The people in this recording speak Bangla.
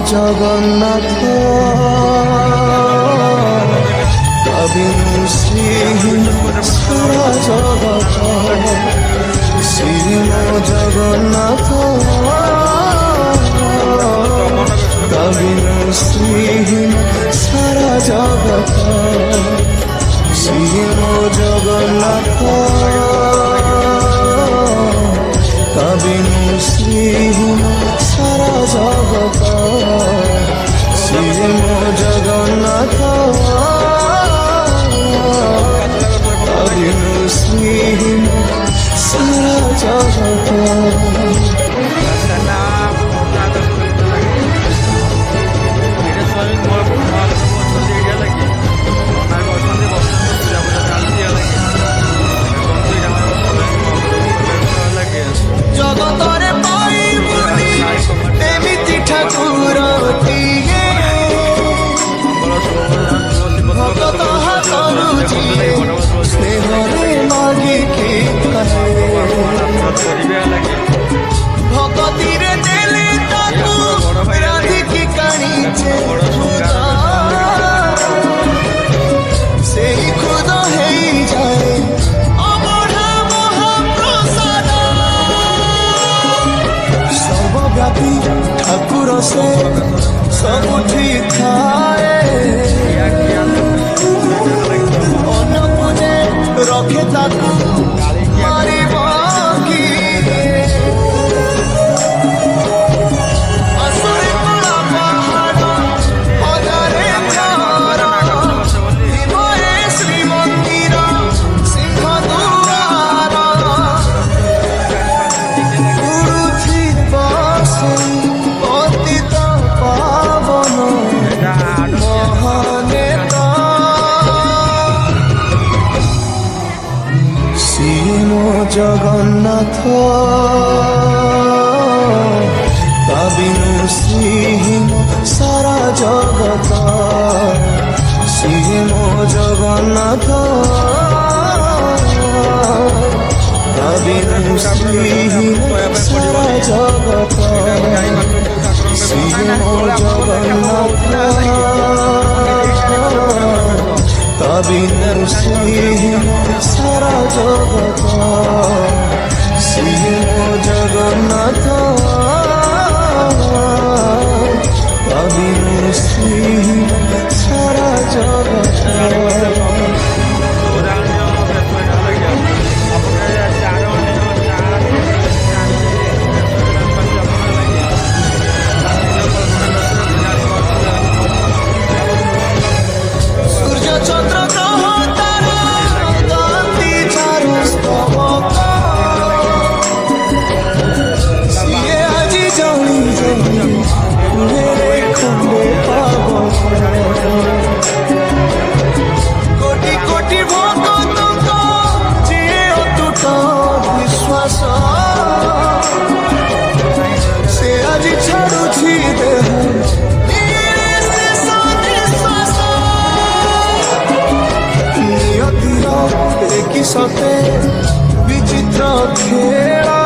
জগন্নাথ অবিনু শ্রীহীন সারা জগৎ শ্রীম জগন্নাথ অবিনু শ্রীহীন সারা জগৎ শ্রীম জগন্নাথ অবিনু শ্রীহীন সারা জগৎ শ্রীম জগন্নাথ অবিনু শ্রীহীন সারা জগৎ ঠাকুর সে ସବୁଠି ଥାଏ ଅନ୍ନପୂଜେ ରଖେ ତାକୁ ମାରିବ କି ଆସୁରି କଳା ପାହାଡ଼ ହଜାରେ ଥର ଭୀମରେ ଶ୍ରୀମନ୍ଦିର ସିଂହ ଦୁଆର ଉଡ଼ୁଥିବ ସେ জগন্নাথ অবিনু শ্রীহীন সারা জগৎ শ্রীম জগন্নাথ অবিনু শ্রীহীন সারা জগৎ শ্রীম জগন্নাথ অবিনু শ্রীহীন সারা জগৎ শ্রীম জগন্নাথ অবিনু শ্রীহীন সারা জগৎ সতে বিচিত্র খেলা